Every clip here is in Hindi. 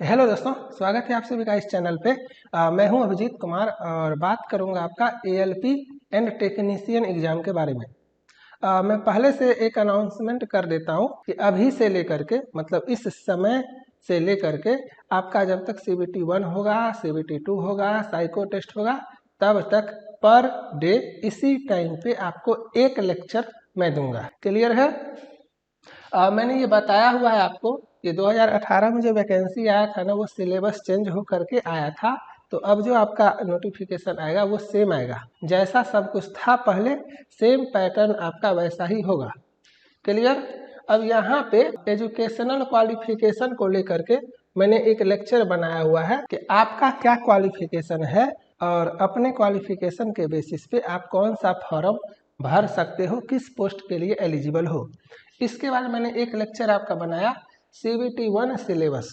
हेलो दोस्तों, स्वागत है आप सभी का इस चैनल पे। मैं हूं अभिजीत कुमार और बात करूंगा आपका एएलपी एंड टेक्नीशियन एग्जाम के बारे में। मैं पहले से एक अनाउंसमेंट कर देता हूं कि अभी से लेकर के मतलब इस समय से लेकर के आपका जब तक CBT 1 होगा, CBT 2 होगा, साइको टेस्ट होगा, तब तक पर डे इसी टाइम पे आपको एक लेक्चर मैं दूंगा। क्लियर है? मैंने ये बताया हुआ है आपको कि 2018 में जो वैकेंसी आया था ना, वो सिलेबस चेंज हो करके आया था। तो अब जो आपका नोटिफिकेशन आएगा वो सेम आएगा, जैसा सब कुछ था पहले सेम पैटर्न आपका वैसा ही होगा। क्लियर? अब यहाँ पे एजुकेशनल क्वालिफिकेशन को लेकर के मैंने एक लेक्चर बनाया हुआ है कि आपका क्या क्वालिफिकेशन है और अपने क्वालिफिकेशन के बेसिस पे आप कौन सा फॉर्म भर सकते हो, किस पोस्ट के लिए एलिजिबल हो। इसके बाद मैंने एक लेक्चर आपका बनाया CBT 1 सिलेबस।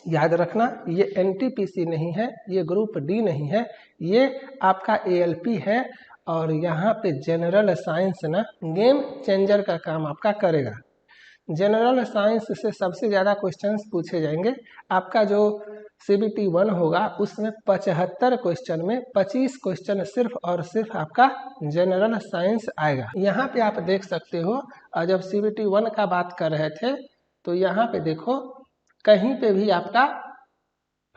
याद रखना, ये NTPC नहीं है, ये ग्रुप डी नहीं है, ये आपका ALP है। और यहाँ पे जनरल साइंस ना गेम चेंजर का काम आपका करेगा। जनरल साइंस से सबसे ज़्यादा क्वेश्चंस पूछे जाएंगे। आपका जो CBT 1 होगा उसमें 75 क्वेश्चन में 25 क्वेश्चन सिर्फ और सिर्फ आपका जनरल साइंस आएगा। यहाँ पे आप देख सकते हो, जब CBT 1 का बात कर रहे थे तो यहाँ पे देखो कहीं पे भी आपका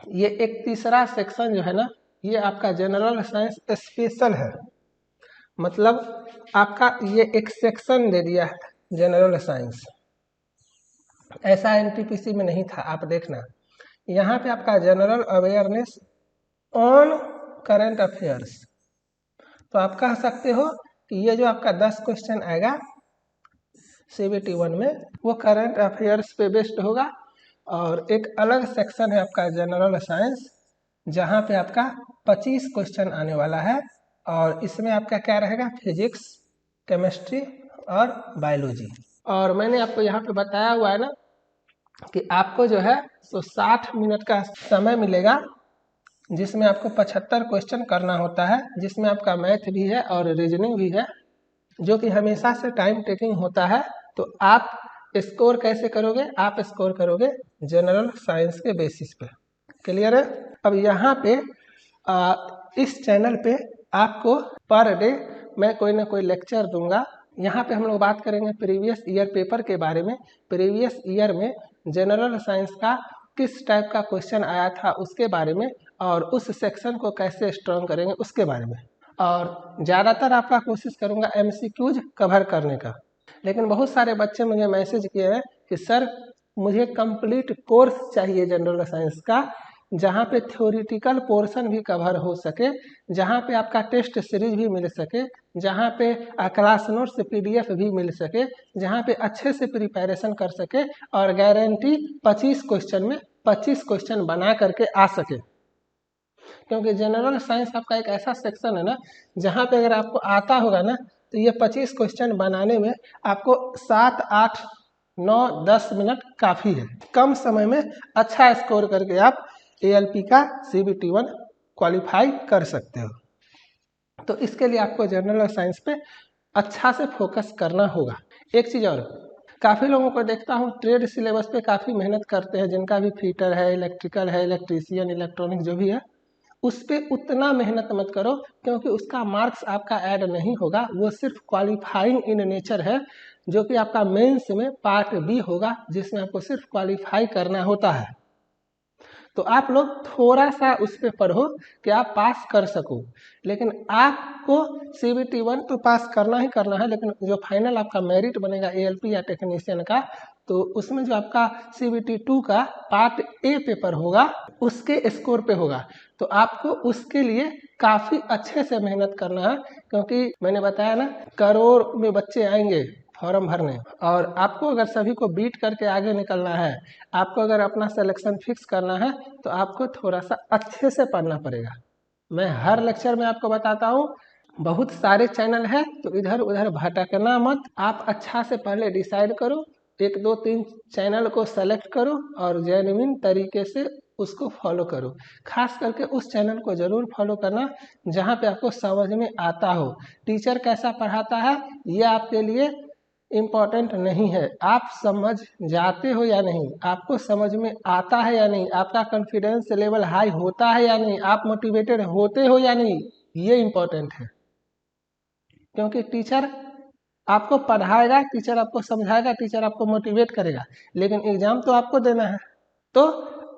ये एक तीसरा सेक्शन जो है ना, ये आपका जनरल साइंस स्पेशल है। मतलब आपका ये एक सेक्शन दे दिया है जनरल साइंस, ऐसा NTPC में नहीं था। आप देखना यहाँ पे आपका general awareness on current affairs. तो आप कह सकते हो कि ये जो आपका 10 क्वेश्चन आएगा CBT 1 में वो करंट अफेयर्स पे बेस्ड होगा। और एक अलग सेक्शन है आपका जनरल साइंस, जहाँ पे आपका 25 क्वेश्चन आने वाला है। और इसमें आपका क्या रहेगा, फिजिक्स, केमिस्ट्री और बायोलॉजी। और मैंने आपको यहाँ पे बताया हुआ है ना कि आपको जो है तो 60 मिनट का समय मिलेगा, जिसमें आपको 75 क्वेश्चन करना होता है, जिसमें आपका मैथ भी है और रीजनिंग भी है, जो कि हमेशा से टाइम टेकिंग होता है। तो आप स्कोर कैसे करोगे? आप स्कोर करोगे जनरल साइंस के बेसिस पे। क्लियर है? अब यहाँ पे इस चैनल पे आपको पर डे मैं कोई ना कोई लेक्चर दूंगा। यहाँ पे हम लोग बात करेंगे प्रीवियस ईयर पेपर के बारे में। प्रीवियस ईयर में जनरल साइंस का किस टाइप का क्वेश्चन आया था उसके बारे में, और उस सेक्शन को कैसे स्ट्रॉन्ग करेंगे उसके बारे में। और ज़्यादातर आपका कोशिश करूँगा MCQs कवर करने का। लेकिन बहुत सारे बच्चे मुझे मैसेज किए हैं कि सर मुझे कंप्लीट कोर्स चाहिए जनरल साइंस का, जहाँ पे थ्योरेटिकल पोर्शन भी कवर हो सके, जहाँ पे आपका टेस्ट सीरीज भी मिल सके, जहाँ पे क्लास नोट्स PDF भी मिल सके, जहाँ पे अच्छे से प्रिपरेशन कर सके और गारंटी 25 क्वेश्चन में 25 क्वेश्चन बना करके आ सके। क्योंकि जनरल साइंस आपका एक ऐसा सेक्शन है ना, जहाँ पे अगर आपको आता होगा ना तो ये 25 क्वेश्चन बनाने में आपको 7, 8, 9, 10 मिनट काफ़ी है। कम समय में अच्छा स्कोर करके आप ALP का CBT 1 क्वालिफाई कर सकते हो। तो इसके लिए आपको जनरल साइंस पे अच्छा से फोकस करना होगा। एक चीज़ और, काफ़ी लोगों को देखता हूँ ट्रेड सिलेबस पे काफ़ी मेहनत करते हैं, जिनका भी फिटर है, इलेक्ट्रिकल है, इलेक्ट्रीशियन, इलेक्ट्रॉनिक जो भी है, उस पर उतना मेहनत मत करो, क्योंकि उसका मार्क्स आपका ऐड नहीं होगा। वो सिर्फ क्वालिफाइंग इन नेचर है, जो कि आपका मेंस में पार्ट B होगा, जिसमें आपको सिर्फ क्वालिफाई करना होता है। तो आप लोग थोड़ा सा उस पर पढ़ो कि आप पास कर सको। लेकिन आपको CBT 1 तो पास करना ही करना है, लेकिन जो फाइनल आपका मेरिट बनेगा ALP या टेक्नीशियन का, तो उसमें जो आपका CBT 2 का पार्ट A पेपर होगा उसके स्कोर पे होगा। तो आपको उसके लिए काफ़ी अच्छे से मेहनत करना है, क्योंकि मैंने बताया ना करोड़ में बच्चे आएंगे फॉर्म भरने, और आपको अगर सभी को बीट करके आगे निकलना है, आपको अगर अपना सिलेक्शन फिक्स करना है, तो आपको थोड़ा सा अच्छे से पढ़ना पड़ेगा। मैं हर लेक्चर में आपको बताता हूँ, बहुत सारे चैनल है तो इधर उधर भटकना मत। आप अच्छा से पहले डिसाइड करो, 1, 2, 3 चैनल को सेलेक्ट करो और जेन्युइन तरीके से उसको फॉलो करो। खास करके उस चैनल को ज़रूर फॉलो करना जहाँ पे आपको समझ में आता हो। टीचर कैसा पढ़ाता है ये आपके लिए इम्पोर्टेंट नहीं है, आप समझ जाते हो या नहीं, आपको समझ में आता है या नहीं, आपका कॉन्फिडेंस लेवल हाई होता है या नहीं, आप मोटिवेटेड होते हो या नहीं, ये इम्पोर्टेंट है। क्योंकि टीचर आपको पढ़ाएगा, टीचर आपको समझाएगा, टीचर आपको मोटिवेट करेगा, लेकिन एग्जाम तो आपको देना है, तो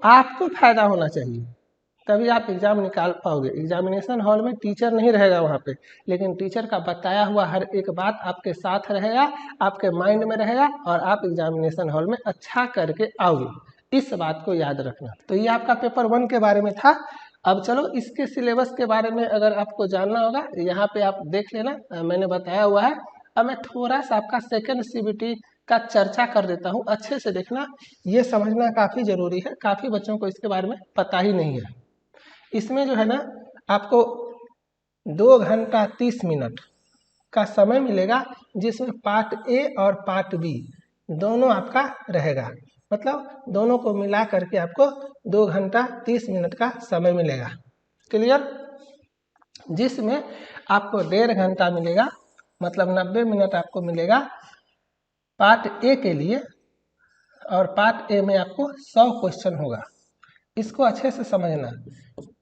आपको फायदा होना चाहिए, तभी आप एग्जाम निकाल पाओगे। एग्जामिनेशन हॉल में टीचर नहीं रहेगा वहाँ पे, लेकिन टीचर का बताया हुआ हर एक बात आपके साथ रहेगा, आपके माइंड में रहेगा, और आप एग्जामिनेशन हॉल में अच्छा करके आओगे। इस बात को याद रखना। तो ये आपका पेपर 1 के बारे में था। अब चलो इसके सिलेबस के बारे में अगर आपको जानना होगा, यहाँ पे आप देख लेना, मैंने बताया हुआ है। अब मैं थोड़ा सा आपका सेकेंड CBT का चर्चा कर देता हूँ, अच्छे से देखना, ये समझना काफ़ी ज़रूरी है, काफ़ी बच्चों को इसके बारे में पता ही नहीं है। इसमें जो है ना, आपको 2 घंटा 30 मिनट का समय मिलेगा, जिसमें पार्ट ए और पार्ट बी दोनों आपका रहेगा, मतलब दोनों को मिला करके आपको 2 घंटा 30 मिनट का समय मिलेगा। क्लियर? जिसमें आपको 1.5 घंटा मिलेगा, मतलब 90 मिनट आपको मिलेगा पार्ट ए के लिए, और पार्ट ए में आपको 100 क्वेश्चन होगा। इसको अच्छे से समझना,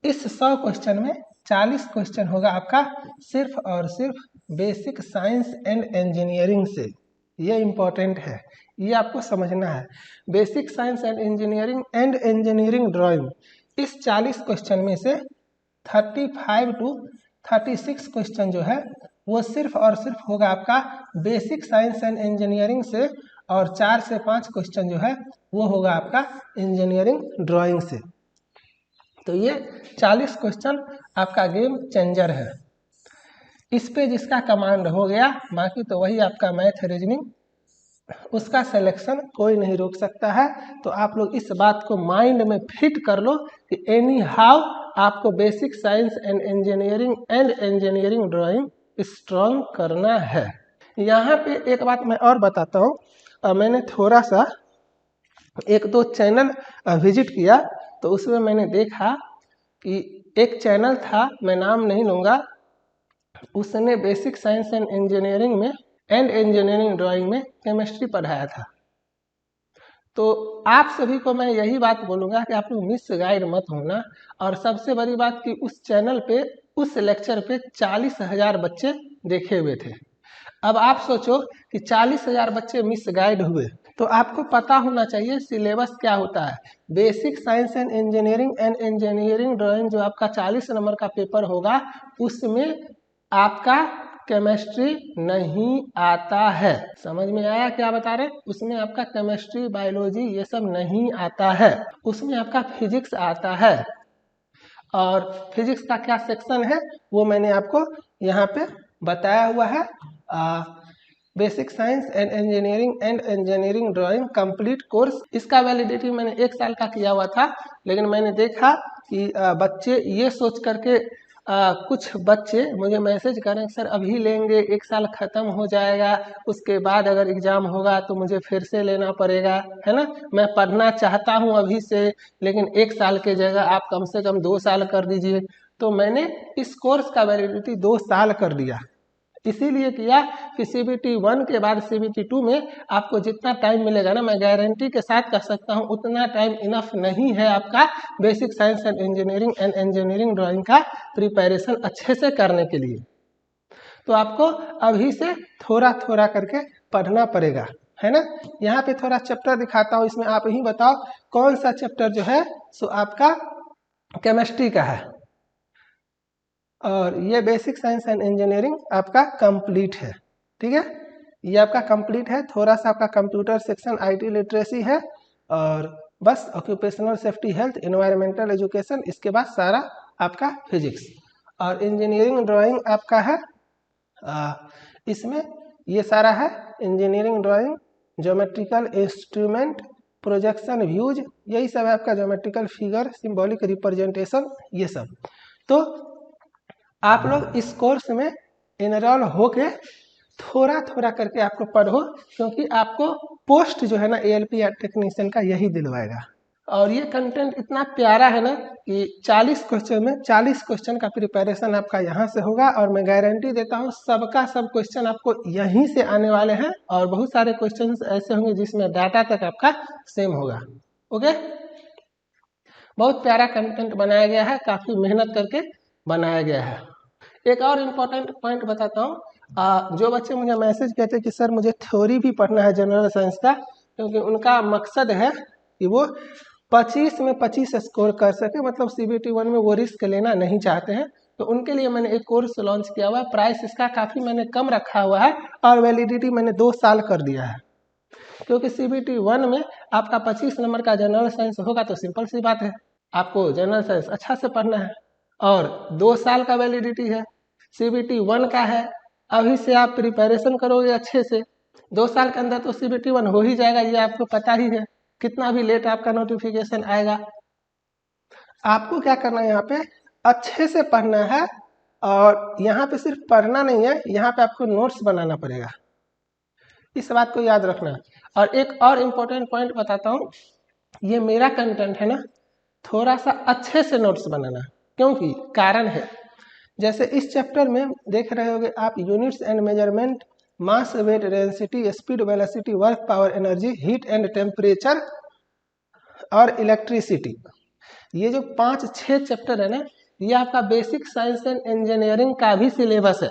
इस 100 क्वेश्चन में 40 क्वेश्चन होगा आपका सिर्फ और सिर्फ बेसिक साइंस एंड इंजीनियरिंग से। ये इम्पोर्टेंट है, ये आपको समझना है। Basic science and engineering drawing, इस 40 क्वेश्चन में से 35 to 36 क्वेश्चन जो है वो सिर्फ और सिर्फ होगा आपका बेसिक साइंस एंड इंजीनियरिंग से, और 4 से 5 क्वेश्चन जो है वो होगा आपका इंजीनियरिंग ड्राइंग से। तो ये 40 क्वेश्चन आपका गेम चेंजर है। इस पे जिसका कमांड हो गया, बाकी तो वही आपका मैथ रीजनिंग, उसका सिलेक्शन कोई नहीं रोक सकता है। तो आप लोग इस बात को माइंड में फिट कर लो कि एनी हाउ आपको basic science and engineering drawing strong करना है। यहाँ पे एक बात मैं और बताता हूँ, मैंने थोड़ा सा 1-2 चैनल विजिट किया, तो उसमें मैंने देखा कि एक चैनल था, मैं नाम नहीं लूँगा, उसने basic science and engineering drawing में केमिस्ट्री पढ़ाया था। तो आप सभी को मैं यही बात बोलूँगा कि आप लोग मिस गाइड मत होना। और सबसे बड़ी बात कि उस चैनल पे, उस लेक्चर पे 40,000 बच्चे देखे हुए थे। अब आप सोचो कि 40,000 बच्चे मिस गाइड हुए, तो आपको पता होना चाहिए सिलेबस क्या होता है। Basic science and engineering drawing जो आपका 40 नंबर का पेपर होगा, उसमें आपका केमिस्ट्री नहीं आता है। समझ में आया क्या बता रहे? उसमें आपका केमिस्ट्री, बायोलॉजी ये सब नहीं आता है, उसमें आपका फिजिक्स आता है। और फिजिक्स का क्या सेक्शन है वो मैंने आपको यहाँ पे बताया हुआ है। Basic science and engineering drawing complete course, इसका वैलिडिटी मैंने 1 साल का किया हुआ था, लेकिन मैंने देखा कि बच्चे ये सोच करके कुछ बच्चे मुझे मैसेज करें, सर अभी लेंगे, 1 साल ख़त्म हो जाएगा, उसके बाद अगर एग्ज़ाम होगा तो मुझे फिर से लेना पड़ेगा, है ना। मैं पढ़ना चाहता हूँ अभी से, लेकिन 1 साल के जगह आप कम से कम 2 साल कर दीजिए। तो मैंने इस कोर्स का वैलिडिटी 2 साल कर दिया। इसीलिए किया कि CBT 1 के बाद CBT 2 में आपको जितना टाइम मिलेगा ना, मैं गारंटी के साथ कह सकता हूँ उतना टाइम इनफ नहीं है आपका basic science and engineering drawing का प्रिपरेशन अच्छे से करने के लिए। तो आपको अभी से थोड़ा थोड़ा करके पढ़ना पड़ेगा, है ना। यहाँ पे थोड़ा चैप्टर दिखाता हूँ, इसमें आप ही बताओ कौन सा चैप्टर जो है सो आपका केमिस्ट्री का है। और ये बेसिक साइंस एंड इंजीनियरिंग आपका कंप्लीट है, ठीक है, ये आपका कंप्लीट है। थोड़ा सा आपका कंप्यूटर सेक्शन, IT लिटरेसी है, और बस occupational safety, health, environmental education, इसके बाद सारा आपका फिजिक्स। और इंजीनियरिंग ड्राइंग आपका है, इसमें ये सारा है engineering drawing, geometrical instrument, projection views, यही सब है आपका, ज्योमेट्रिकल फिगर, सिंबॉलिक रिप्रेजेंटेशन, ये सब। तो आप लोग इस कोर्स में इनरोल होके थोड़ा थोड़ा करके आपको पढ़ो, क्योंकि आपको पोस्ट जो है ना ALP या टेक्नीशियन का यही दिलवाएगा। और ये कंटेंट इतना प्यारा है ना कि 40 क्वेश्चन में 40 क्वेश्चन का प्रिपरेशन आपका यहाँ से होगा, और मैं गारंटी देता हूँ सबका सब क्वेश्चन आपको यहीं से आने वाले हैं, और बहुत सारे क्वेश्चन ऐसे होंगे जिसमें डाटा तक आपका सेम होगा। ओके, बहुत प्यारा कंटेंट बनाया गया है, काफ़ी मेहनत करके बनाया गया है। एक और इम्पोर्टेंट पॉइंट बताता हूँ, जो बच्चे मुझे मैसेज कहते हैं कि सर मुझे थ्योरी भी पढ़ना है जनरल साइंस का, क्योंकि उनका मकसद है कि वो 25 में 25 स्कोर कर सके, मतलब CBT 1 में वो रिस्क लेना नहीं चाहते हैं, तो उनके लिए मैंने एक कोर्स लॉन्च किया हुआ है। प्राइस इसका काफ़ी मैंने कम रखा हुआ है, और वैलिडिटी मैंने 2 साल कर दिया है, क्योंकि CBT 1 में आपका 25 नंबर का जनरल साइंस होगा, तो सिंपल सी बात है आपको जनरल साइंस अच्छा से पढ़ना है, और 2 साल का वैलिडिटी है। CBT 1 का है, अभी से आप प्रिपरेशन करोगे अच्छे से, 2 साल के अंदर तो CBT 1 हो ही जाएगा, ये आपको पता ही है। कितना भी लेट आपका नोटिफिकेशन आएगा, आपको क्या करना है, यहाँ पे अच्छे से पढ़ना है, और यहाँ पे सिर्फ पढ़ना नहीं है, यहाँ पे आपको नोट्स बनाना पड़ेगा, इस बात को याद रखना। और एक और इम्पोर्टेंट पॉइंट बताता हूँ, ये मेरा कंटेंट है ना, थोड़ा सा अच्छे से नोट्स बनाना, क्योंकि कारण है, जैसे इस चैप्टर में देख रहे होगे आप, units and measurement, mass weight density, speed velocity, work power energy, heat and temperature और इलेक्ट्रिसिटी, ये जो 5-6 चैप्टर है ना, ये आपका बेसिक साइंस एंड इंजीनियरिंग का भी सिलेबस है।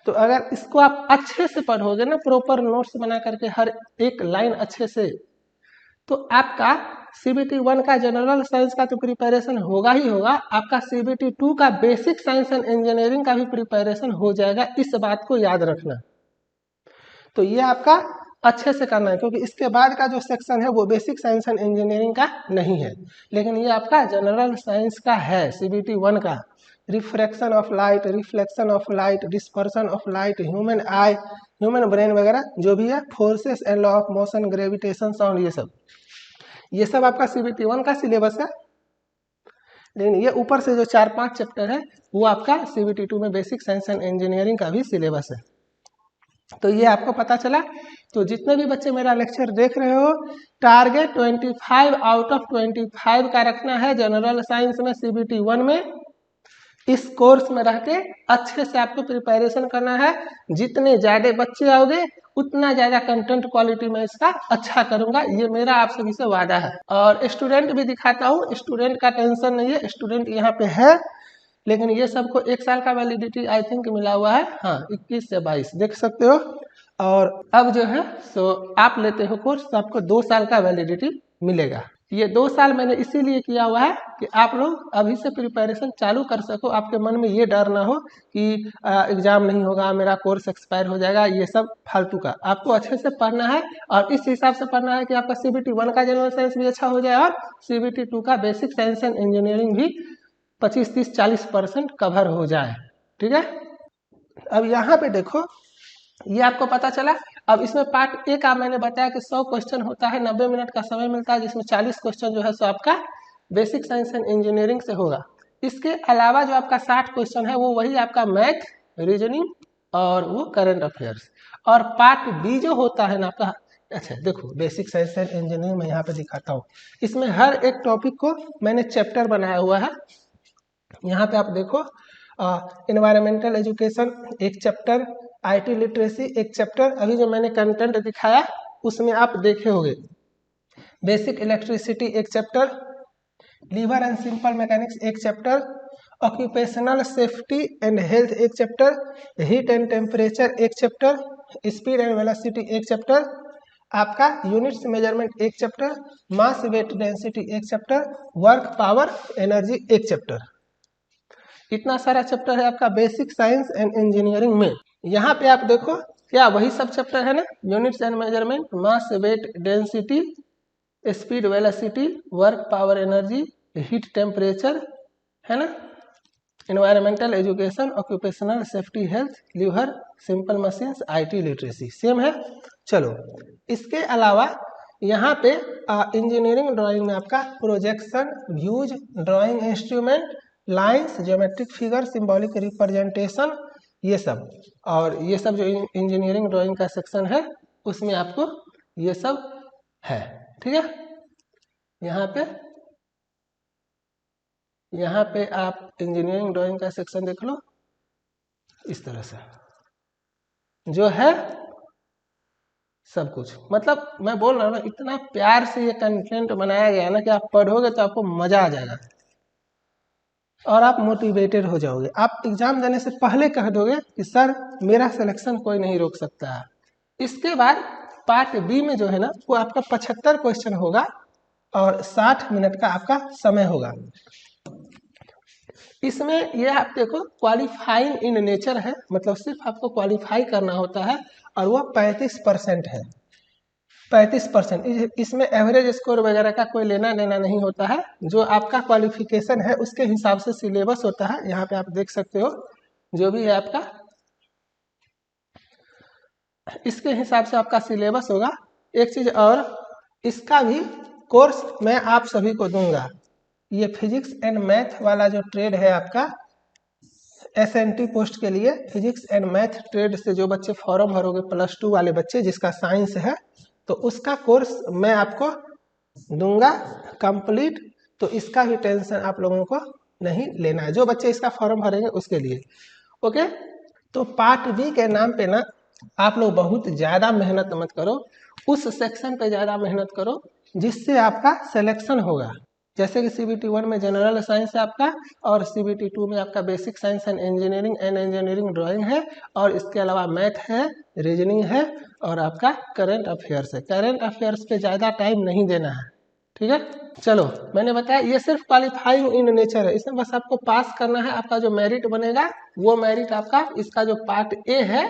तो अगर इसको आप अच्छे से पढ़ोगे ना, प्रॉपर नोट्स बना करके हर एक लाइन अच्छे से, तो आपका CBT 1 का जनरल साइंस का तो प्रिपरेशन होगा ही होगा, आपका CBT 2 का बेसिक साइंस एंड इंजीनियरिंग का भी प्रिपरेशन हो जाएगा, इस बात को याद रखना। तो ये आपका अच्छे से करना है, क्योंकि इसके बाद का जो सेक्शन है वो बेसिक साइंस एंड इंजीनियरिंग का नहीं है, लेकिन ये आपका जनरल साइंस का है, CBT 1 का। Refraction of light, reflection of light, dispersion of light, human I, human brain वगैरह जो भी है, forces and law of motion, gravitation, sound, ये सब आपका CBT 1 का सिलेबस है। लेकिन ये ऊपर से जो 4-5 चैप्टर है वो आपका CBT 2 में बेसिक साइंस एंड इंजीनियरिंग का भी सिलेबस है। तो ये आपको पता चला। तो जितने भी बच्चे मेरा लेक्चर देख रहे हो, टारगेट 25 आउट ऑफ 25 का रखना है जनरल साइंस में, CBT 1 में। इस कोर्स में रह के अच्छे से आपको प्रिपरेशन करना है, जितने ज़्यादा बच्चे आओगे उतना ज़्यादा कंटेंट क्वालिटी में इसका अच्छा करूंगा, ये मेरा आप सभी से वादा है। और स्टूडेंट भी दिखाता हूँ, स्टूडेंट का टेंशन नहीं है, स्टूडेंट यहाँ पे है, लेकिन ये सबको 1 साल का वैलिडिटी आई थिंक मिला हुआ है, हाँ 21 से 22 देख सकते हो। और अब जो है सो आप लेते हो कोर्स, तो आपको 2 साल का वैलिडिटी मिलेगा। ये 2 साल मैंने इसीलिए किया हुआ है कि आप लोग अभी से प्रिपरेशन चालू कर सको, आपके मन में ये डर ना हो कि एग्जाम नहीं होगा, मेरा कोर्स एक्सपायर हो जाएगा, ये सब फालतू का। आपको अच्छे से पढ़ना है, और इस हिसाब से पढ़ना है कि आपका CBT 1 का जनरल साइंस भी अच्छा हो जाए, और CBT 2 का बेसिक साइंस एंड इंजीनियरिंग भी 25-30-40% कवर हो जाए, ठीक है। अब यहाँ पे देखो, ये आपको पता चला। अब इसमें पार्ट ए का मैंने बताया कि 100 क्वेश्चन होता है, 90 मिनट का समय मिलता है, जिसमें 40 क्वेश्चन जो है सो आपका बेसिक साइंस एंड इंजीनियरिंग से होगा। इसके अलावा जो आपका 60 क्वेश्चन है वो वही आपका मैथ, रीजनिंग और वो करंट अफेयर्स। और पार्ट बी जो होता है ना आपका, अच्छा देखो बेसिक साइंस एंड इंजीनियरिंग मैं यहाँ पे दिखाता हूँ, इसमें हर एक टॉपिक को मैंने चैप्टर बनाया हुआ है। यहाँ पे आप देखो, इन्वायरमेंटल एजुकेशन एक चैप्टर, IT लिटरेसी एक चैप्टर, अभी जो मैंने कंटेंट दिखाया उसमें आप देखे होंगे। बेसिक इलेक्ट्रिसिटी एक chapter, lever and simple mechanics एक chapter, occupational safety and health एक चैप्टर, हीट एंड टेम्परेचर एक चैप्टर, स्पीड एंड वेलोसिटी एक चैप्टर, आपका यूनिट्स मेजरमेंट एक चैप्टर, मास वेट डेंसिटी एक चैप्टर, वर्क पावर एनर्जी एक चैप्टर। इतना सारा चैप्टर है आपका बेसिक साइंस एंड इंजीनियरिंग में। यहाँ पे आप देखो क्या वही सब चैप्टर है ना, units and measurement, mass weight density, speed velocity, work power energy, heat temperature, है ना, environmental education, occupational safety health, lever, simple machines, IT literacy same है। चलो इसके अलावा यहाँ पे इंजीनियरिंग ड्राइंग में आपका projection, views, drawing instrument, lines, geometric figure, symbolic representation, ये सब। और ये सब जो इंजीनियरिंग ड्राइंग का सेक्शन है उसमें आपको ये सब है, ठीक है। यहाँ पे आप इंजीनियरिंग ड्राइंग का सेक्शन देख लो, इस तरह से जो है सब कुछ। मतलब मैं बोल रहा हूँ ना, इतना प्यार से ये कंटेंट बनाया गया है ना कि आप पढ़ोगे तो आपको मजा आ जाएगा और आप मोटिवेटेड हो जाओगे। आप एग्जाम देने से पहले कह दोगे कि सर मेरा सिलेक्शन कोई नहीं रोक सकता है। इसके बाद पार्ट बी में जो है ना, वो आपका 75 क्वेश्चन होगा और 60 मिनट का आपका समय होगा। इसमें ये आप देखो क्वालिफाइंग इन नेचर है, मतलब सिर्फ आपको क्वालिफाई करना होता है और वो 35% है। 35%। इसमें एवरेज स्कोर वगैरह का कोई लेना देना नहीं होता है। जो आपका क्वालिफिकेशन है उसके हिसाब से सिलेबस होता है। यहाँ पे आप देख सकते हो जो भी है आपका, इसके हिसाब से आपका सिलेबस होगा। एक चीज और, इसका भी कोर्स मैं आप सभी को दूंगा। ये फिजिक्स एंड मैथ वाला जो ट्रेड है आपका, SNT पोस्ट के लिए फिजिक्स एंड मैथ ट्रेड से जो बच्चे फॉर्म भरोगे, +2 वाले बच्चे जिसका साइंस है, तो उसका कोर्स मैं आपको दूंगा कंप्लीट। तो इसका भी टेंशन आप लोगों को नहीं लेना है, जो बच्चे इसका फॉर्म भरेंगे उसके लिए। ओके, तो पार्ट बी के नाम पे ना आप लोग बहुत ज़्यादा मेहनत मत करो, उस सेक्शन पे ज़्यादा मेहनत करो जिससे आपका सिलेक्शन होगा। जैसे कि CBT 1 में जनरल साइंस है आपका, और CBT 2 में आपका basic science and engineering drawing है, और इसके अलावा मैथ है, रीजनिंग है, और आपका करंट अफेयर्स है। करंट अफेयर्स पे ज़्यादा टाइम नहीं देना है, ठीक है। चलो, मैंने बताया ये सिर्फ क्वालिफाइंग इन नेचर है, इसमें बस आपको पास करना है। आपका जो मेरिट बनेगा वो मेरिट आपका, इसका जो पार्ट ए है,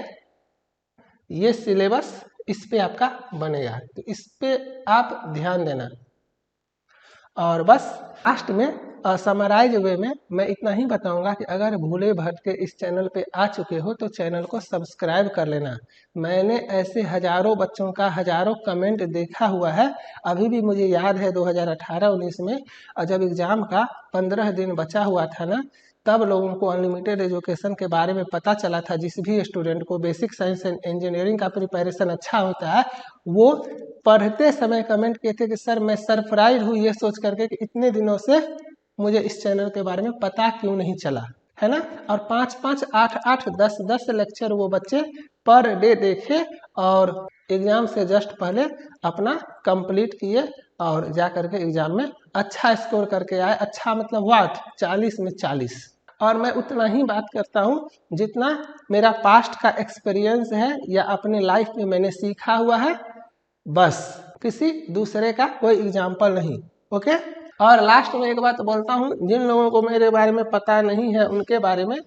ये सिलेबस इस पे आपका बनेगा, तो इस पे आप ध्यान देना। और बस लास्ट में समराइज वे में मैं इतना ही बताऊंगा कि अगर भूले भटके इस चैनल पे आ चुके हो तो चैनल को सब्सक्राइब कर लेना। मैंने ऐसे हजारों बच्चों का हजारों कमेंट देखा हुआ है। अभी भी मुझे याद है 2018-19 में जब एग्ज़ाम का 15 दिन बचा हुआ था ना, तब लोगों को अनलिमिटेड एजुकेशन के बारे में पता चला था। जिस भी स्टूडेंट को बेसिक साइंस एंड इंजीनियरिंग का प्रिपरेशन अच्छा होता है, वो पढ़ते समय कमेंट किए थे कि सर मैं सरप्राइज हूँ ये सोच करके कि इतने दिनों से मुझे इस चैनल के बारे में पता क्यों नहीं चला, है ना। और 5-5, 8-8, 10-10 लेक्चर वो बच्चे पर डे देखे और एग्जाम से जस्ट पहले अपना कंप्लीट किए और जा करके एग्जाम में अच्छा स्कोर करके आए। अच्छा मतलब व्हाट, 40 में 40। और मैं उतना ही बात करता हूँ जितना मेरा पास्ट का एक्सपीरियंस है या अपने लाइफ में मैंने सीखा हुआ है, बस किसी दूसरे का कोई एग्जाम्पल नहीं। ओके, और लास्ट में एक बात बोलता हूँ, जिन लोगों को मेरे बारे में पता नहीं है उनके बारे में,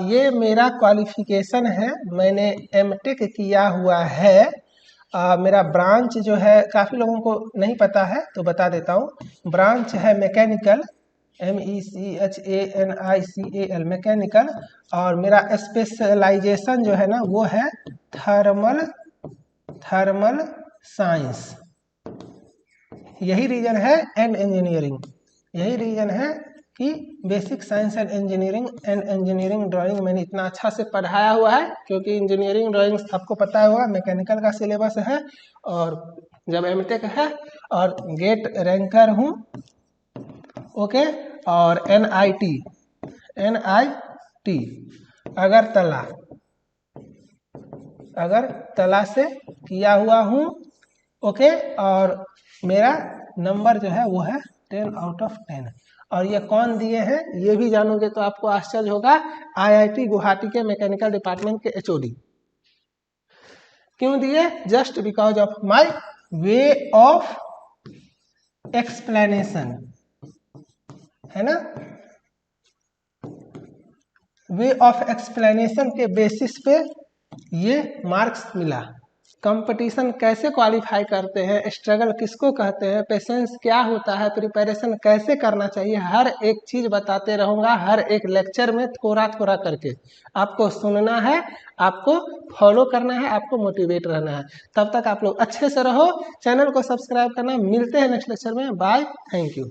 ये मेरा क्वालिफिकेशन है, मैंने MTech किया हुआ है। मेरा ब्रांच जो है काफ़ी लोगों को नहीं पता है तो बता देता हूँ। ब्रांच है मैकेनिकल, MECHANICAL, मैकेनिकल। और मेरा स्पेशलाइजेशन जो है ना वो है थर्मल साइंस। यही रीजन है एंड इंजीनियरिंग, यही रीजन है कि basic science and engineering drawing मैंने इतना अच्छा से पढ़ाया हुआ है, क्योंकि इंजीनियरिंग ड्राइंग आपको पता होगा मैकेनिकल का सिलेबस है, और जब MTech है, और गेट रैंकर हूँ। ओके, और NIT अगरतला से किया हुआ हूँ। ओके, और मेरा नंबर जो है वो है 10/10। और ये कौन दिए हैं ये भी जानोगे तो आपको आश्चर्य होगा, IIT गुवाहाटी के मैकेनिकल डिपार्टमेंट के HOD। क्यों दिए? Just because of my way of explanation, है ना। वे ऑफ एक्सप्लेनेशन के बेसिस पे ये मार्क्स मिला। कंपटीशन कैसे क्वालिफाई करते हैं, स्ट्रगल किसको कहते हैं, पेशेंस क्या होता है, प्रिपरेशन कैसे करना चाहिए, हर एक चीज़ बताते रहूँगा हर एक लेक्चर में, थोड़ा थोड़ा करके। आपको सुनना है, आपको फॉलो करना है, आपको मोटिवेट रहना है। तब तक आप लोग अच्छे से रहो, चैनल को सब्सक्राइब करना। मिलते हैं नेक्स्ट लेक्चर में, बाय, थैंक यू।